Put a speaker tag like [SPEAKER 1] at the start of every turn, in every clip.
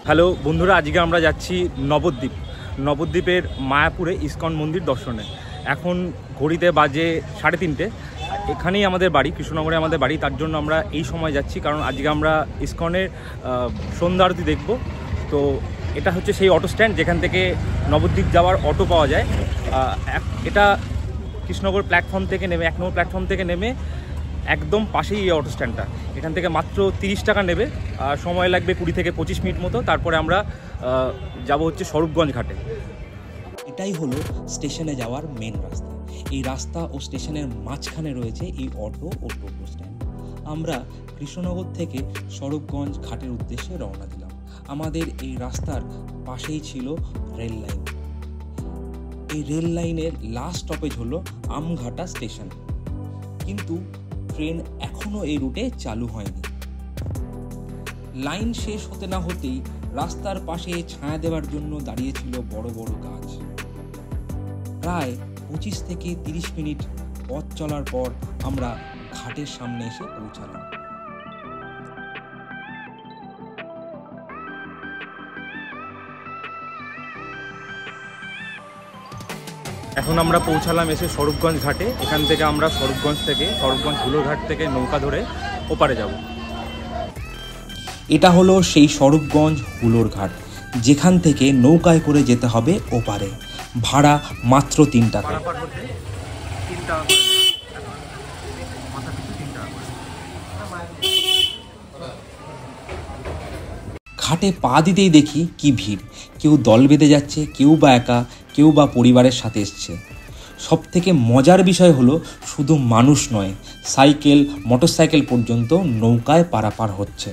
[SPEAKER 1] Hello বন্ধুরা, আজকে আমরা যাচ্ছি নবদ্বীপের মায়াপুরে ইস্কন মন্দির দর্শনে। এখন ঘড়িতে বাজে 3:30। এখানেই আমাদের বাড়ি, কৃষ্ণনগরে আমাদের বাড়ি। তার জন্য আমরা এই সময় যাচ্ছি, কারণ আজকে আমরা ইস্কনের সন্ধ্যা আরতি দেখব। তো এটা হচ্ছে সেই অটো স্ট্যান্ড যেখান থেকে নবদ্বীপ যাওয়ার অটো পাওয়া যায়। এটা কৃষ্ণনগর প্ল্যাটফর্ম থেকে নেমে 1 নম্বর প্ল্যাটফর্ম থেকে নেমে একদম পাশেই এই অটো স্ট্যান্ডটা। এখান থেকে মাত্র 30 টাকা নেবে, সময় লাগবে 20 থেকে 25 মিনিট মতো। তারপরে আমরা যাব হচ্ছে স্বরূপগঞ্জ ঘাটে।
[SPEAKER 2] এটাই হলো স্টেশনে যাওয়ার মেন রাস্তা। এই রাস্তা ও স্টেশনের মাঝখানে রয়েছে এই অটো ও টোটো স্ট্যান্ড। আমরা কৃষ্ণনগর থেকে স্বরূপগঞ্জ ঘাটের উদ্দেশ্যে রওনা দিলাম। আমাদের এই রাস্তার পাশেই ছিল রেল লাইন। এই রেল লাইনের লাস্ট স্টপেজ হলো আমঘাটা স্টেশন, কিন্তু ট্রেন এখনও এই রুটে চালু হয়নি। লাইন শেষ হতে না হতেই রাস্তার পাশে ছায়া দেওয়ার জন্য দাঁড়িয়েছিল বড় বড় গাছ। প্রায় 25 থেকে 30 মিনিট পথ চলার পর আমরা ঘাটের সামনে এসে পৌঁছালাম।
[SPEAKER 1] এখন আমরা পৌঁছালাম এসে স্বরূপগঞ্জ ঘাটে। এখান থেকে আমরা স্বরূপগঞ্জ হুলোর ঘাট থেকে নৌকা ধরে ওপারে যাব।
[SPEAKER 2] এটা হলো সেই স্বরূপগঞ্জ হুলোর ঘাট, যেখান থেকে নৌকায় করে যেতে হবে ওপারে। ভাড়া মাত্র 3 টাকা। ঘাটে পা দিতেই দেখি কি ভিড়। কেউ দল বেঁধে যাচ্ছে, কেউ বা একা, কেউ বা পরিবারের সাথে এসছে। সব থেকে মজার বিষয় হলো শুধু মানুষ নয়, সাইকেল, মোটরসাইকেল পর্যন্ত নৌকায় পারাপার হচ্ছে।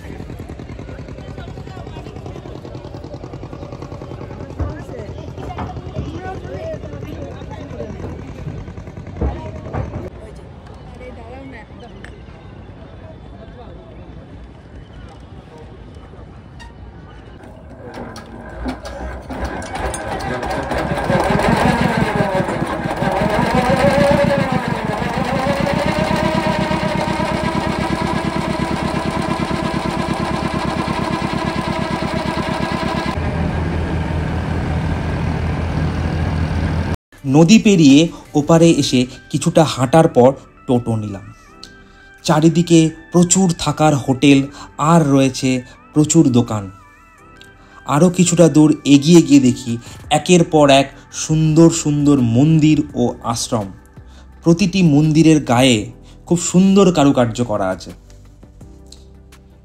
[SPEAKER 2] নদী পেরিয়ে ওপারে এসে কিছুটা হাঁটার পর টোটো নিলাম। চারিদিকে প্রচুর থাকার হোটেল আর রয়েছে প্রচুর দোকান। আরও কিছুটা দূর এগিয়ে গিয়ে দেখি একের পর এক সুন্দর সুন্দর মন্দির ও আশ্রম। প্রতিটি মন্দিরের গায়ে খুব সুন্দর কারুকার্য করা আছে।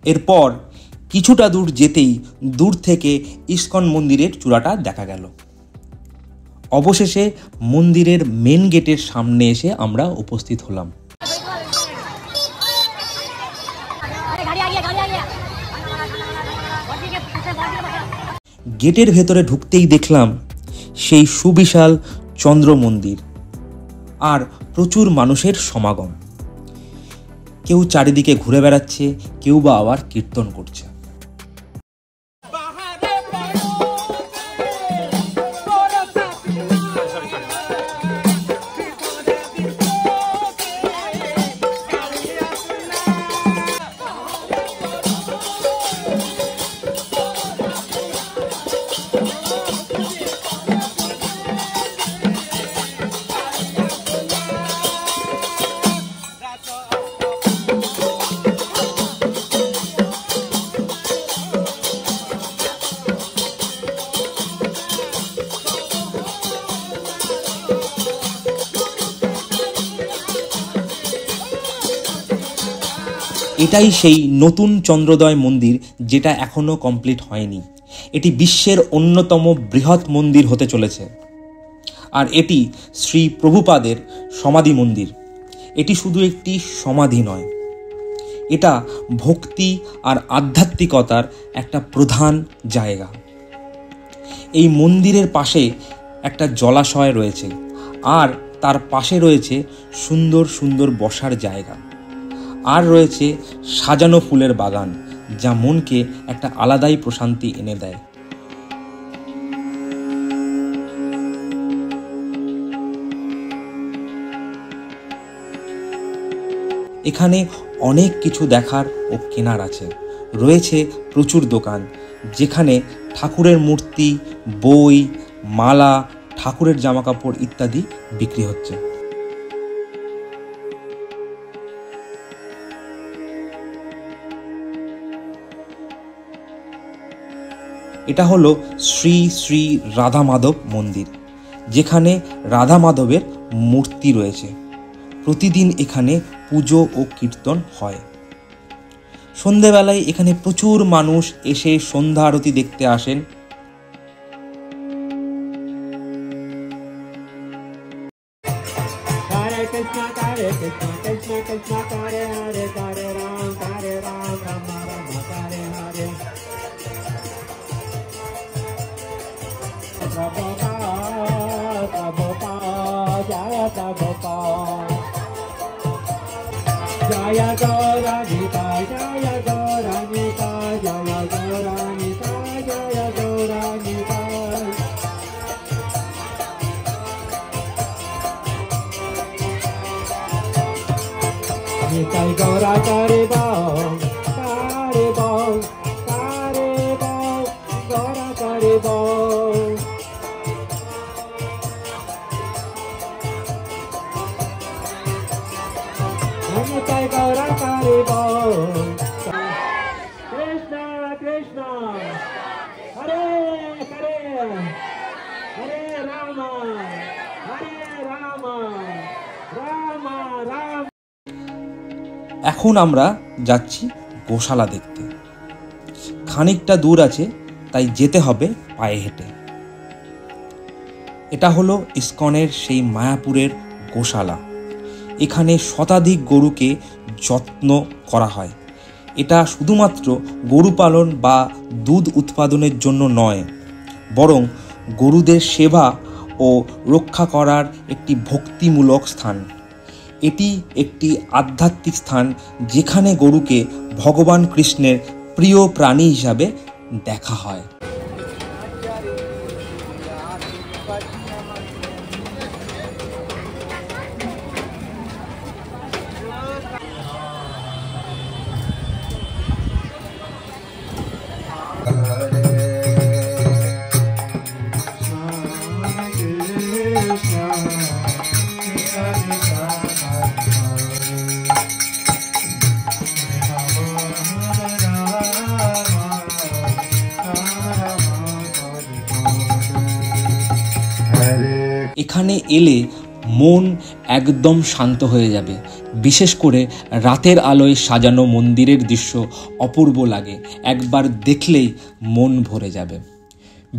[SPEAKER 2] এরপর কিছুটা দূর যেতেই দূর থেকে ইস্কন মন্দিরের চূড়াটা দেখা গেল। অবশেষে মন্দিরের মেন গেটের সামনে এসে আমরা উপস্থিত হলাম। গেটের ভেতরে ঢুকতেই দেখলাম সেই সুবিশাল চন্দ্র মন্দির আর প্রচুর মানুষের সমাগম। কেউ চারিদিকে ঘুরে বেড়াচ্ছে, কেউ বা আবার কীর্তন করছে। এটাই সেই নতুন চন্দ্রোদয় মন্দির, যেটা এখনো কমপ্লিট হয়নি। এটি বিশ্বের অন্যতম বৃহৎ মন্দির হতে চলেছে। আর এটি শ্রী প্রভুপাদের সমাধি মন্দির। এটি শুধু একটি সমাধি নয়, এটা ভক্তি আর আধ্যাত্মিকতার একটা প্রধান জায়গা। এই মন্দিরের পাশে একটা জলাশয় রয়েছে, আর তার পাশে রয়েছে সুন্দর সুন্দর বসার জায়গা, আর রয়েছে সাজানো ফুলের বাগান, যা মনকে একটা আলাদাই প্রশান্তি এনে দেয়। এখানে অনেক কিছু দেখার ও কেনার আছে। রয়েছে প্রচুর দোকান, যেখানে ঠাকুরের মূর্তি, বই, মালা, ঠাকুরের জামাকাপড় ইত্যাদি বিক্রি হচ্ছে। এটা হলো শ্রী শ্রী রাধা মাধব মন্দির, যেখানে রাধা মাধবের মূর্তি রয়েছে। প্রতিদিন এখানে পুজো ও কীর্তন হয়। সন্ধেবেলায় এখানে প্রচুর মানুষ এসে সন্ধ্যা আরতি দেখতে আসেন।
[SPEAKER 3] Jaya Gauranga, Jaya Gauranga, Jaya Gauranga, Jaya Gauranga. Nitai Gaura Kare Bam, Kare Bam, Kare Bam, Gaura Kare Bam. Nitai Gaura Kare Bam. Krishna, Krishna, Hare Hare, Hare Rama, Hare Rama, Rama Rama.
[SPEAKER 2] এখন আমরা যাচ্ছি গোশালা দেখতে। খানিকটা দূর আছে, তাই যেতে হবে পায়ে হেঁটে। এটা হলো ইসকনের সেই মায়াপুরের গোশালা। এখানে শতাধিক গরুকে যত্ন করা হয়। এটা শুধুমাত্র গরু পালন বা দুধ উৎপাদনের জন্য নয়, বরং গরুদের সেবা ও রক্ষা করার একটি ভক্তিমূলক স্থান। এটি একটি আধ্যাত্মিক স্থান, যেখানে গরুকে ভগবান কৃষ্ণের প্রিয় প্রাণী হিসাবে দেখা হয়। এখানে এলে মন একদম শান্ত হয়ে যাবে। বিশেষ করে রাতের আলোয় সাজানো মন্দিরের দৃশ্য অপূর্ব লাগে। একবার দেখলেই মন ভরে যাবে।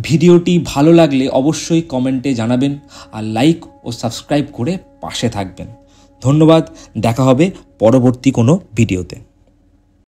[SPEAKER 2] ভিডিওটি ভালো লাগলে অবশ্যই কমেন্টে জানাবেন, আর লাইক ও সাবস্ক্রাইব করে পাশে থাকবেন। ধন্যবাদ। দেখা হবে পরবর্তী কোনো ভিডিওতে।